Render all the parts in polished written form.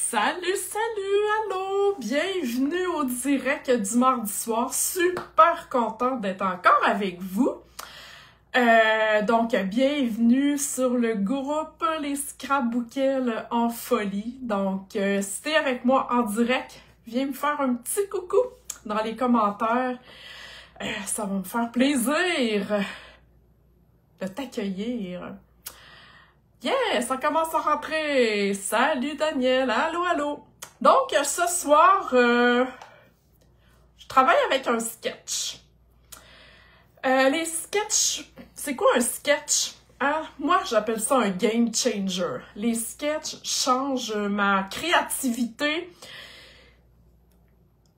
Salut, allô! Bienvenue au direct du mardi soir. Super contente d'être encore avec vous. Donc, bienvenue sur le groupe Les Scrapbookels en folie. Donc, si t'es avec moi en direct, viens me faire un petit coucou dans les commentaires. Ça va me faire plaisir de t'accueillir. Yeah, ça commence à rentrer. Salut Daniel, allô. Donc, ce soir, je travaille avec un sketch. Les sketchs, c'est quoi un sketch? Moi, j'appelle ça un game changer. Les sketchs changent ma créativité.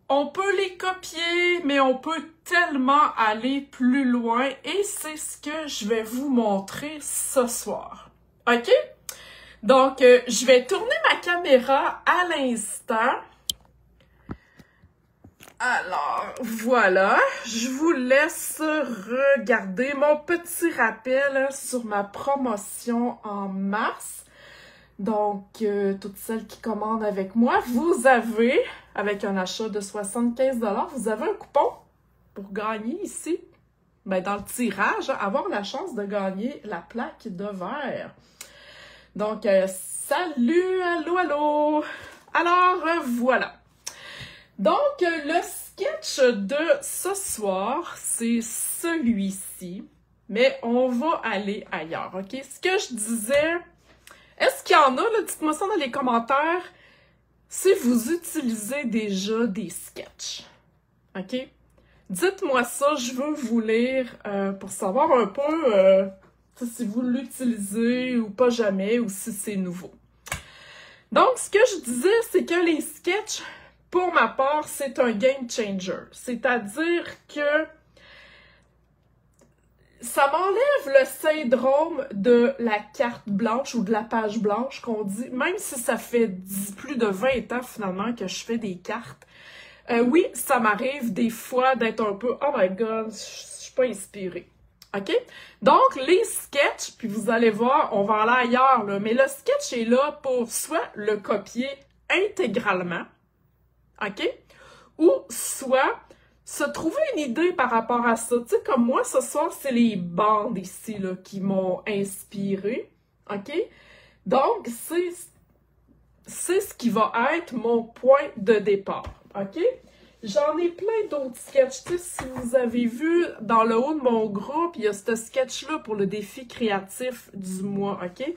On peut les copier, mais on peut tellement aller plus loin et c'est ce que je vais vous montrer ce soir. OK? Donc, je vais tourner ma caméra à l'instant. Alors, voilà. Je vous laisse regarder mon petit rappel sur ma promotion en mars. Donc, toutes celles qui commandent avec moi, vous avez, avec un achat de 75 $, vous avez un coupon pour gagner ici. Ben, dans le tirage, avoir la chance de gagner la plaque de verre. Donc, salut, allô! Alors, voilà. Donc, le sketch de ce soir, c'est celui-ci. Mais on va aller ailleurs, OK? Ce que je disais, est-ce qu'il y en a, là? Dites-moi ça dans les commentaires, si vous utilisez déjà des sketchs. OK? Dites-moi ça, je veux vous lire pour savoir un peu si vous l'utilisez ou pas jamais, ou si c'est nouveau. Donc, ce que je disais, c'est que les sketchs, pour ma part, c'est un game changer. C'est-à-dire que ça m'enlève le syndrome de la carte blanche ou de la page blanche qu'on dit, même si ça fait plus de 20 ans finalement que je fais des cartes. Oui, ça m'arrive des fois d'être un peu « Oh my God, je suis pas inspirée ». OK? Donc, les sketchs, puis vous allez voir, on va aller ailleurs, là, mais le sketch est là pour soit le copier intégralement, OK? Ou soit se trouver une idée par rapport à ça. Tu sais, comme moi, ce soir, c'est les bandes ici, là, qui m'ont inspiré, OK? Donc, c'est ce qui va être mon point de départ, OK? J'en ai plein d'autres sketchs. Tu sais, si vous avez vu dans le haut de mon groupe, il y a ce sketch-là pour le défi créatif du mois, OK?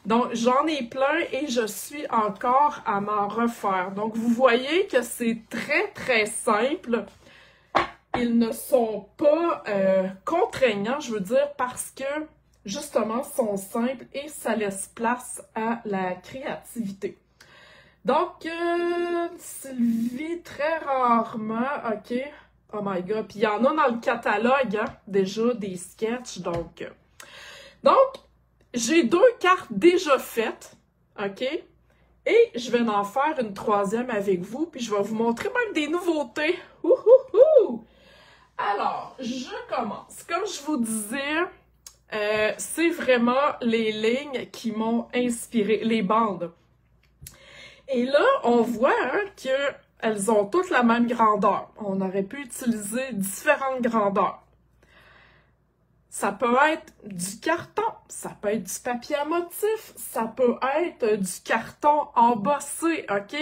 Donc, j'en ai plein et je suis encore à m'en refaire. Donc, vous voyez que c'est très, très simple. Ils ne sont pas contraignants, je veux dire, parce que, justement, sont simples et ça laisse place à la créativité. Donc, Sylvie, très rarement, OK. Oh my God. Puis il y en a dans le catalogue, hein, déjà, des sketchs. Donc, j'ai 2 cartes déjà faites, OK. Et je vais en faire une 3e avec vous. Puis je vais vous montrer même des nouveautés. Ouhouhou! Alors, je commence. Comme je vous disais, c'est vraiment les lignes qui m'ont inspiré, les bandes. Et là, on voit hein, qu'elles ont toutes la même grandeur. On aurait pu utiliser différentes grandeurs. Ça peut être du carton, ça peut être du papier à motif, ça peut être du carton embossé, OK?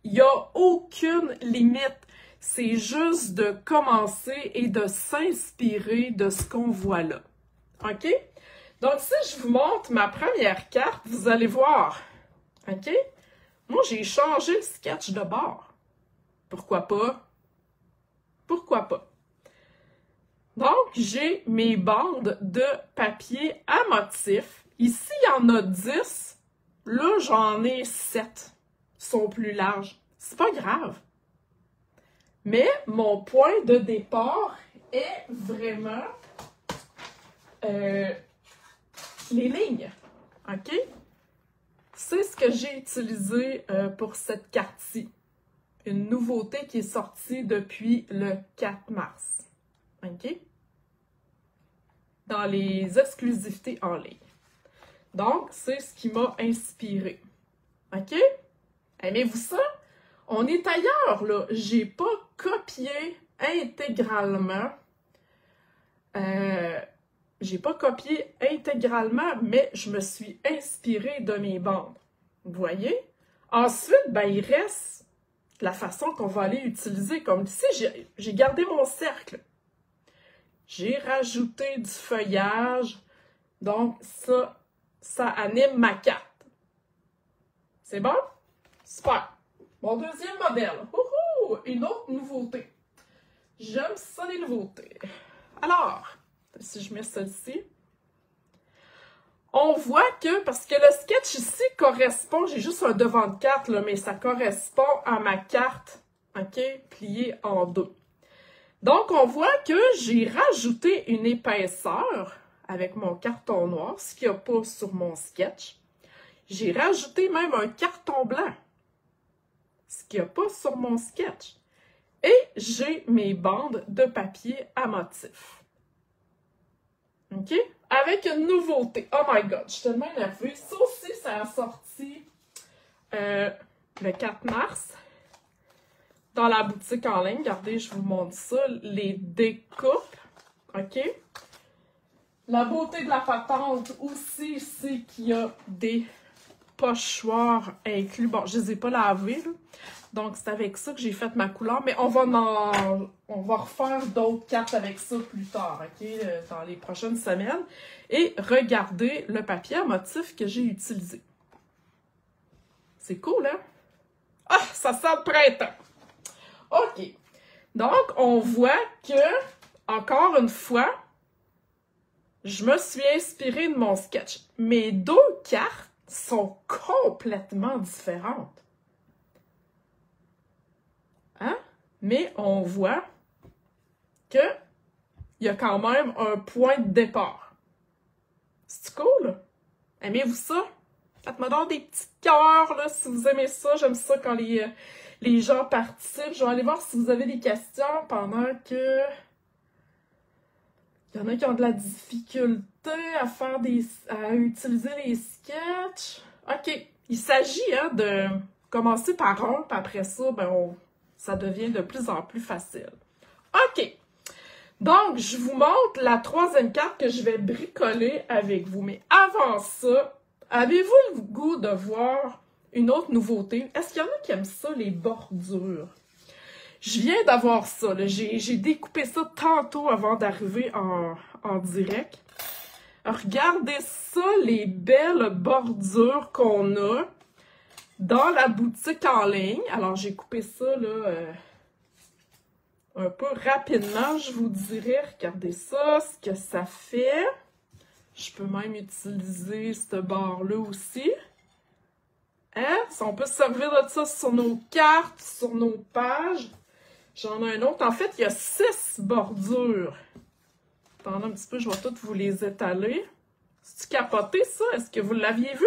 Il n'y a aucune limite. C'est juste de commencer et de s'inspirer de ce qu'on voit là. OK? Donc, si je vous montre ma première carte, vous allez voir. OK? Moi, j'ai changé le sketch de bord. Pourquoi pas? Pourquoi pas? Donc, j'ai mes bandes de papier à motif. Ici, il y en a 10. Là, j'en ai 7. Ils sont plus larges. C'est pas grave. Mais mon point de départ est vraiment les lignes. OK? C'est ce que j'ai utilisé pour cette carte-ci. Une nouveauté qui est sortie depuis le 4 mars. OK? Dans les exclusivités en ligne. Donc, c'est ce qui m'a inspiré. OK? Aimez-vous ça? On est ailleurs, là. J'ai pas copié intégralement. J'ai pas copié intégralement, mais je me suis inspirée de mes bandes. Vous voyez? Ensuite, ben, il reste la façon qu'on va aller utiliser. Comme ici, j'ai gardé mon cercle. J'ai rajouté du feuillage. Donc, ça anime ma carte. C'est bon? Super! Mon deuxième modèle. Ouhou! Une autre nouveauté. J'aime ça, les nouveautés. Alors, si je mets celle-ci, on voit que, parce que le sketch ici correspond, j'ai juste un devant de carte, là, mais ça correspond à ma carte, OK, pliée en deux. Donc, on voit que j'ai rajouté une épaisseur avec mon carton noir, ce qu'il n'y a pas sur mon sketch. J'ai rajouté même un carton blanc, ce qu'il n'y a pas sur mon sketch. Et j'ai mes bandes de papier à motif. OK? Avec une nouveauté. Oh my God, je suis tellement énervée. Ça aussi, ça a sorti le 4 mars dans la boutique en ligne. Regardez, je vous montre ça. Les découpes. OK? La beauté de la patente aussi, c'est qu'il y a des pochoirs inclus. Bon, je ne les ai pas lavés, là. Donc, c'est avec ça que j'ai fait ma couleur. Mais on va refaire d'autres cartes avec ça plus tard, OK? Dans les prochaines semaines. Et regardez le papier à motif que j'ai utilisé. C'est cool, hein? Ah, ça sent le printemps! OK. Donc, on voit que, encore une fois, je me suis inspirée de mon sketch. Mes deux cartes sont complètement différentes. Hein? Mais on voit qu'il y a quand même un point de départ. C'est cool? Aimez-vous ça? Faites-moi donc des petits cœurs, là, si vous aimez ça. J'aime ça quand les gens participent. Je vais aller voir si vous avez des questions pendant que... Il y en a qui ont de la difficulté à utiliser les sketchs. OK. Il s'agit de commencer par un, puis après ça, ben, ça devient de plus en plus facile. OK. Donc, je vous montre la troisième carte que je vais bricoler avec vous. Mais avant ça, avez-vous le goût de voir une autre nouveauté? Est-ce qu'il y en a qui aiment ça, les bordures? Je viens d'avoir ça. J'ai découpé ça tantôt avant d'arriver en direct. Regardez ça, les belles bordures qu'on a dans la boutique en ligne. Alors, j'ai coupé ça là, un peu rapidement, je vous dirais. Regardez ça, ce que ça fait. Je peux même utiliser ce bord-là aussi. Hein? Si on peut se servir de ça sur nos cartes, sur nos pages. J'en ai un autre. En fait, il y a 6 bordures. Attendez un petit peu, je vais toutes vous les étaler. C'est-tu capoté, ça? Est-ce que vous l'aviez vu?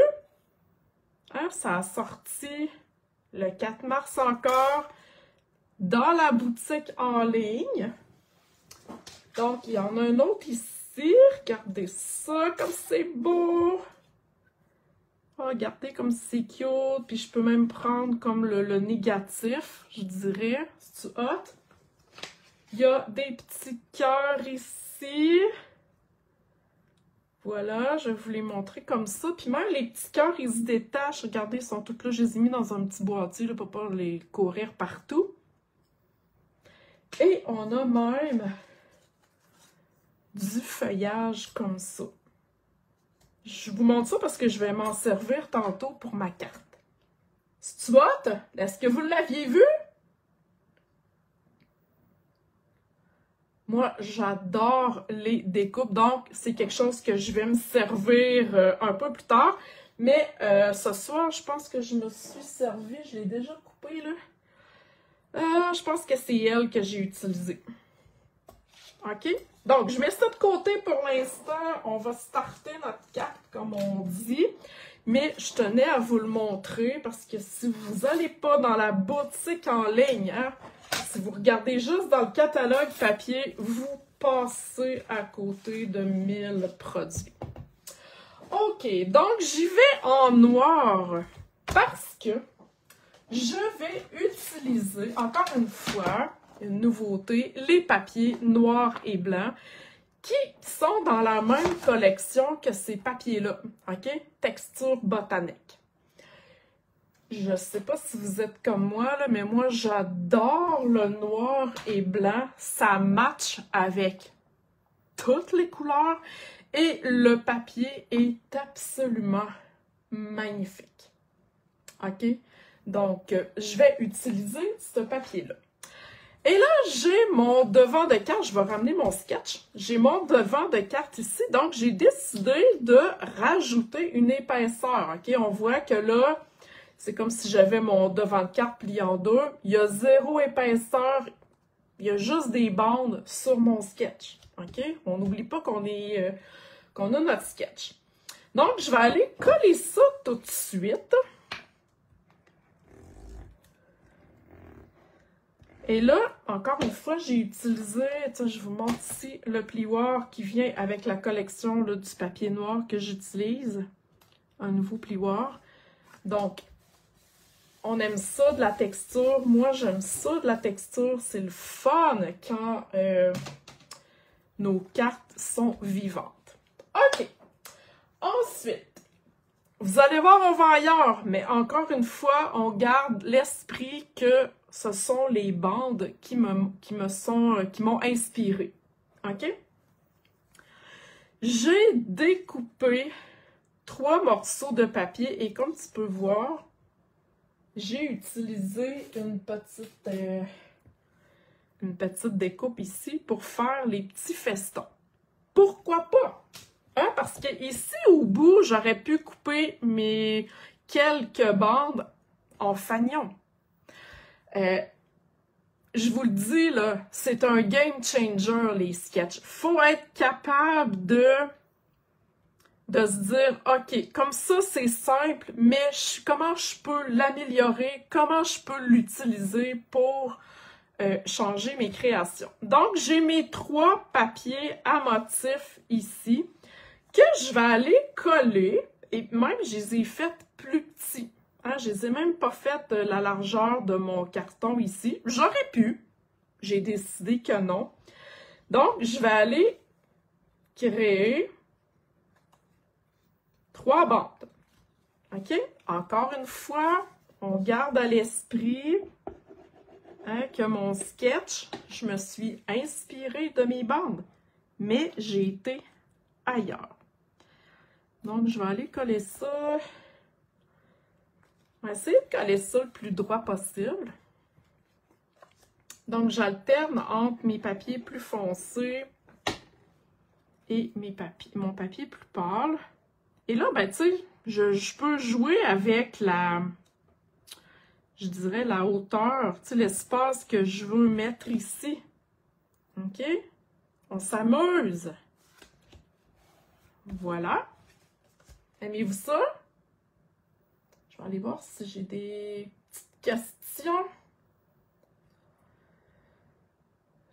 Hein? Ça a sorti le 4 mars encore dans la boutique en ligne. Donc, il y en a un autre ici. Regardez ça, comme c'est beau! Regardez comme c'est cute. Puis je peux même prendre comme le négatif, je dirais. C'est-tu hot? Il y a des petits cœurs ici. Voilà, je vais vous les montrer comme ça. Puis même les petits cœurs, ils se détachent. Regardez, ils sont tous là. Je les ai mis dans un petit boîtier là, pour pas les courir partout. Et on a même du feuillage comme ça. Je vous montre ça parce que je vais m'en servir tantôt pour ma carte. C'est-tu hot? Est-ce que vous l'aviez vu? Moi, j'adore les découpes, donc c'est quelque chose que je vais me servir un peu plus tard. Mais ce soir, je pense que je me suis servi, je l'ai déjà coupé là. Je pense que c'est elle que j'ai utilisée. OK? Donc, je mets ça de côté pour l'instant. On va starter notre carte, comme on dit. Mais je tenais à vous le montrer parce que si vous n'allez pas dans la boutique en ligne, hein, si vous regardez juste dans le catalogue papier, vous passez à côté de 1000 produits. OK, donc j'y vais en noir parce que je vais utiliser, encore une fois, une nouveauté, les papiers noirs et blancs qui sont dans la même collection que ces papiers-là, OK? Texture botanique. Je sais pas si vous êtes comme moi, là, mais moi, j'adore le noir et blanc. Ça match avec toutes les couleurs et le papier est absolument magnifique. OK? Donc, je vais utiliser ce papier-là. Et là, j'ai mon devant de carte. Je vais ramener mon sketch. J'ai mon devant de carte ici. Donc, j'ai décidé de rajouter une épaisseur. OK? On voit que là, c'est comme si j'avais mon devant de carte plié en deux. Il y a zéro épaisseur. Il y a juste des bandes sur mon sketch. OK? On n'oublie pas qu'on a notre sketch. Donc, je vais aller coller ça tout de suite. Et là, encore une fois, j'ai utilisé, je vous montre ici, le plioir qui vient avec la collection là, du papier noir que j'utilise. Un nouveau plioir. Donc, on aime ça de la texture. Moi, j'aime ça de la texture. C'est le fun quand nos cartes sont vivantes. OK. Ensuite, vous allez voir, on va ailleurs. Mais encore une fois, on garde l'esprit que ce sont les bandes qui m'ont inspiré. OK? J'ai découpé 3 morceaux de papier et comme tu peux voir, j'ai utilisé une petite découpe ici pour faire les petits festons. Pourquoi pas? Hein? Parce que ici, au bout, j'aurais pu couper mes quelques bandes en fanion. Je vous le dis, là, c'est un game changer, les sketchs. Faut être capable de se dire, OK, comme ça, c'est simple, mais comment je peux l'améliorer? Comment je peux l'utiliser pour changer mes créations? Donc, j'ai mes 3 papiers à motifs ici que je vais aller coller. Et même, je les ai faites plus petits. Hein, je les ai même pas fait la largeur de mon carton ici. J'aurais pu. J'ai décidé que non. Donc, je vais aller créer 3 bandes. OK? Encore une fois, on garde à l'esprit que mon sketch, je me suis inspirée de mes bandes. Mais j'ai été ailleurs. Donc, je vais aller coller ça. On va essayer de coller ça le plus droit possible. Donc, j'alterne entre mes papiers plus foncés et mon papier plus pâle. Et là, ben, tu sais, je peux jouer avec je dirais, la hauteur, tu sais, l'espace que je veux mettre ici. OK? On s'amuse. Voilà. Aimez-vous ça? Je vais aller voir si j'ai des petites questions.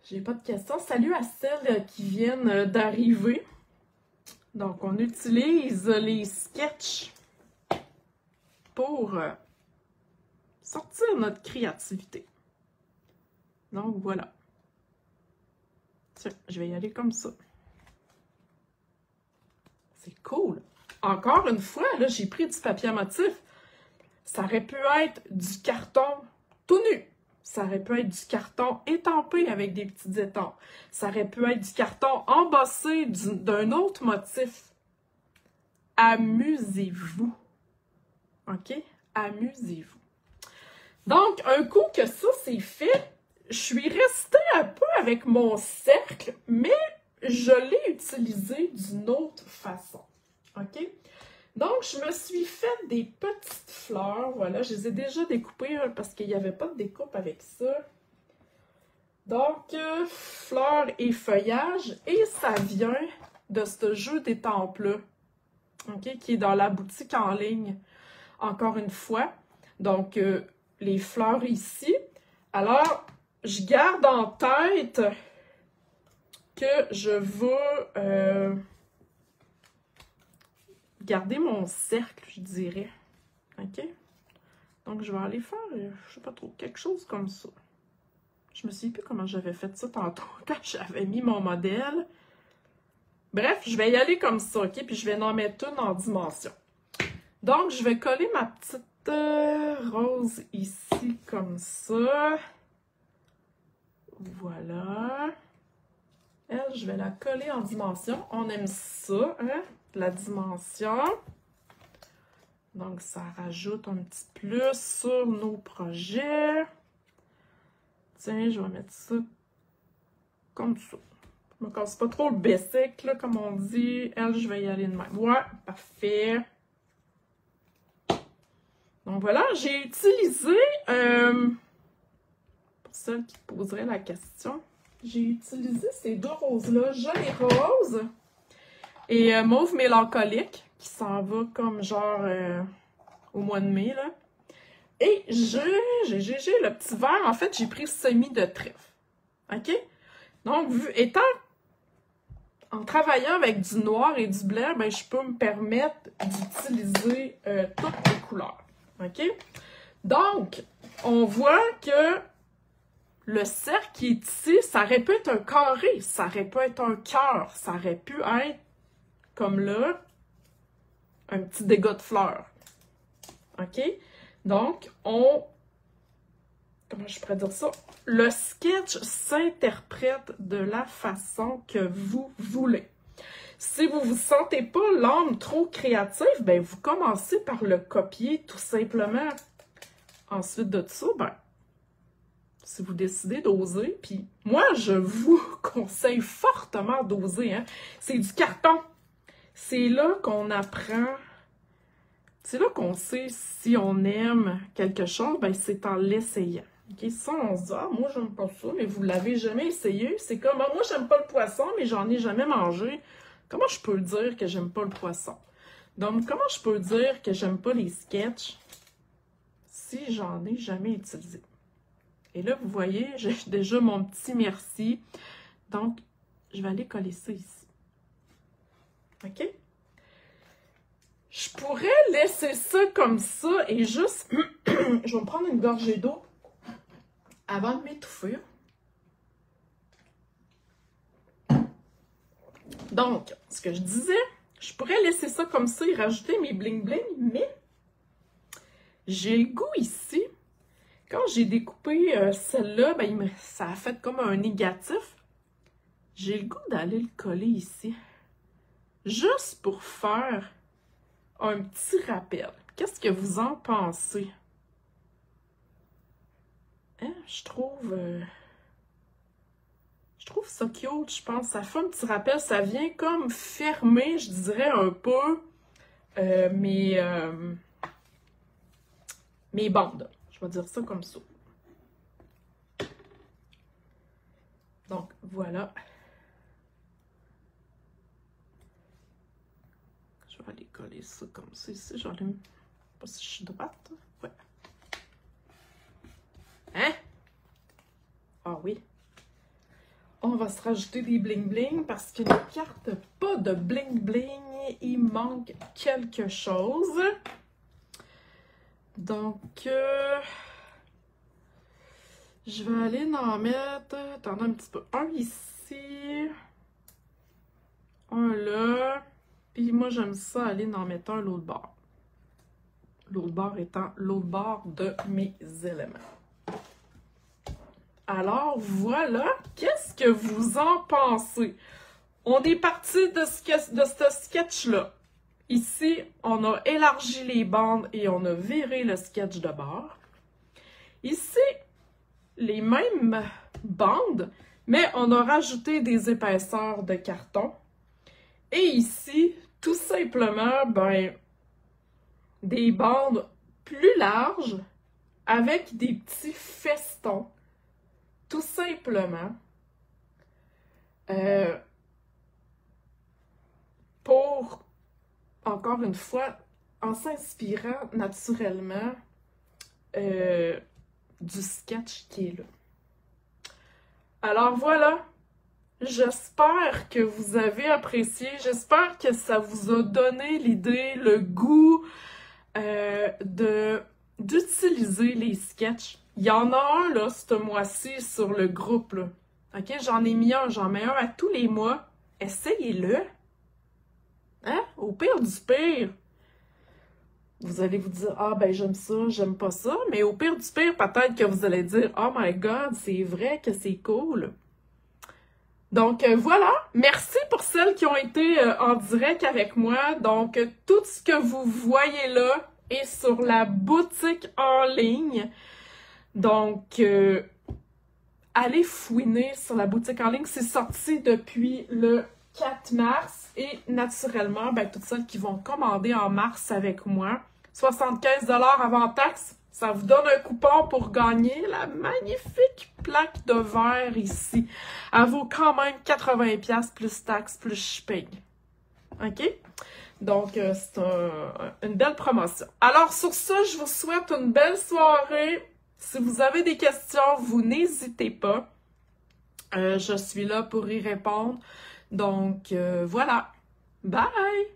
J'ai pas de questions. Salut à celles qui viennent d'arriver. Donc, on utilise les sketchs pour sortir notre créativité. Donc, voilà. Tiens, je vais y aller comme ça. C'est cool. Encore une fois, là, j'ai pris du papier à motif. Ça aurait pu être du carton tout nu. Ça aurait pu être du carton étampé avec des petites étampes. Ça aurait pu être du carton embossé d'un autre motif. Amusez-vous. OK? Amusez-vous. Donc, un coup que ça, c'est fait, je suis restée un peu avec mon cercle, mais je l'ai utilisé d'une autre façon. OK? Donc, je me suis fait des petites fleurs. Voilà, je les ai déjà découpées parce qu'il n'y avait pas de découpe avec ça. Donc, fleurs et feuillages. Et ça vient de ce jeu d'étampes-là, OK, qui est dans la boutique en ligne, encore une fois. Donc, les fleurs ici. Alors, je garde en tête que je veux garder mon cercle, je dirais. OK? Donc, je vais aller faire, je sais pas trop, quelque chose comme ça. Je me souviens plus comment j'avais fait ça tantôt quand j'avais mis mon modèle. Bref, je vais y aller comme ça, OK? Puis je vais en mettre une en dimension. Donc, je vais coller ma petite rose ici comme ça. Voilà. Elle, je vais la coller en dimension. On aime ça, hein? La dimension. Donc, ça rajoute un petit plus sur nos projets. Tiens, je vais mettre ça comme ça. Je me casse pas trop le basic, là, comme on dit. Elle, je vais y aller de même. Ouais, parfait. Donc, voilà, j'ai utilisé, pour celles qui poseraient la question, j'ai utilisé ces deux roses-là, jaune et rose, et mauve mélancolique, qui s'en va comme genre au mois de mai, là. Et j'ai le petit verre, en fait, j'ai pris semi de trèfle. OK? Donc, étant en travaillant avec du noir et du blanc, ben, je peux me permettre d'utiliser toutes les couleurs. OK? Donc, on voit que le cercle qui est ici, ça aurait pu être un carré, ça aurait pu être un cœur, ça aurait pu être, comme là, un petit dégât de fleurs. OK? Donc, comment je pourrais dire ça? Le sketch s'interprète de la façon que vous voulez. Si vous ne vous sentez pas l'âme trop créative, ben vous commencez par le copier tout simplement. Ensuite de ça, ben, si vous décidez d'oser, puis moi, je vous conseille fortement d'oser, hein. C'est du carton. C'est là qu'on apprend. C'est là qu'on sait si on aime quelque chose, ben c'est en l'essayant. Okay? Ça, on se dit, ah, moi, j'aime pas ça, mais vous l'avez jamais essayé. C'est comme, ah, moi, j'aime pas le poisson, mais j'en ai jamais mangé. Comment je peux dire que j'aime pas le poisson? Donc, comment je peux dire que j'aime pas les sketchs si j'en ai jamais utilisé? Et là, vous voyez, j'ai déjà mon petit merci. Donc, je vais aller coller ça ici. OK? Je pourrais laisser ça comme ça et juste... je vais me prendre une gorgée d'eau avant de m'étouffer. Donc, ce que je disais, je pourrais laisser ça comme ça et rajouter mes bling-bling, mais j'ai le goût ici. Quand j'ai découpé celle-là, ben, ça a fait comme un négatif. J'ai le goût d'aller le coller ici. Juste pour faire un petit rappel. Qu'est-ce que vous en pensez? Hein? Je trouve ça cute, je pense. Ça fait un petit rappel. Ça vient comme fermer, je dirais, un peu mes bandes. Je vais dire ça comme ça. Donc, voilà. Je vais aller coller ça comme ça ici. Je vais aller... pas si je suis droite. Ouais. Hein? Ah oui. On va se rajouter des bling-bling parce qu'il ne carte pas de bling-bling. Il manque quelque chose. Donc, je vais aller en mettre... Attendez un petit peu. Un ici. Un là. Puis moi, j'aime ça aller en mettre un l'autre bord. L'autre bord étant l'autre bord de mes éléments. Alors, voilà. Qu'est-ce que vous en pensez? On est parti de ce sketch-là. Ici, on a élargi les bandes et on a viré le sketch de bord. Ici, les mêmes bandes, mais on a rajouté des épaisseurs de carton. Et ici, tout simplement, ben, des bandes plus larges avec des petits festons. Tout simplement. Pour, encore une fois, en s'inspirant naturellement du sketch qui est là. Alors voilà. J'espère que vous avez apprécié. J'espère que ça vous a donné l'idée, le goût de d'utiliser les sketchs. Il y en a un, là, ce mois-ci, sur le groupe, là. OK? J'en ai mis un, j'en mets un à tous les mois. Essayez-le. Hein? Au pire du pire. Vous allez vous dire, ah ben j'aime ça, j'aime pas ça. Mais au pire du pire, peut-être que vous allez dire, oh my God, c'est vrai que c'est cool. Donc voilà, merci pour celles qui ont été en direct avec moi. Donc tout ce que vous voyez là est sur la boutique en ligne. Donc allez fouiner sur la boutique en ligne. C'est sorti depuis le 4 mars et naturellement, ben, toutes celles qui vont commander en mars avec moi, 75$ avant taxe. Ça vous donne un coupon pour gagner la magnifique plaque de verre ici. Elle vaut quand même 80$ plus taxes, plus shipping. OK? Donc, c'est une belle promotion. Alors, sur ce, je vous souhaite une belle soirée. Si vous avez des questions, vous n'hésitez pas. Je suis là pour y répondre. Donc, voilà. Bye!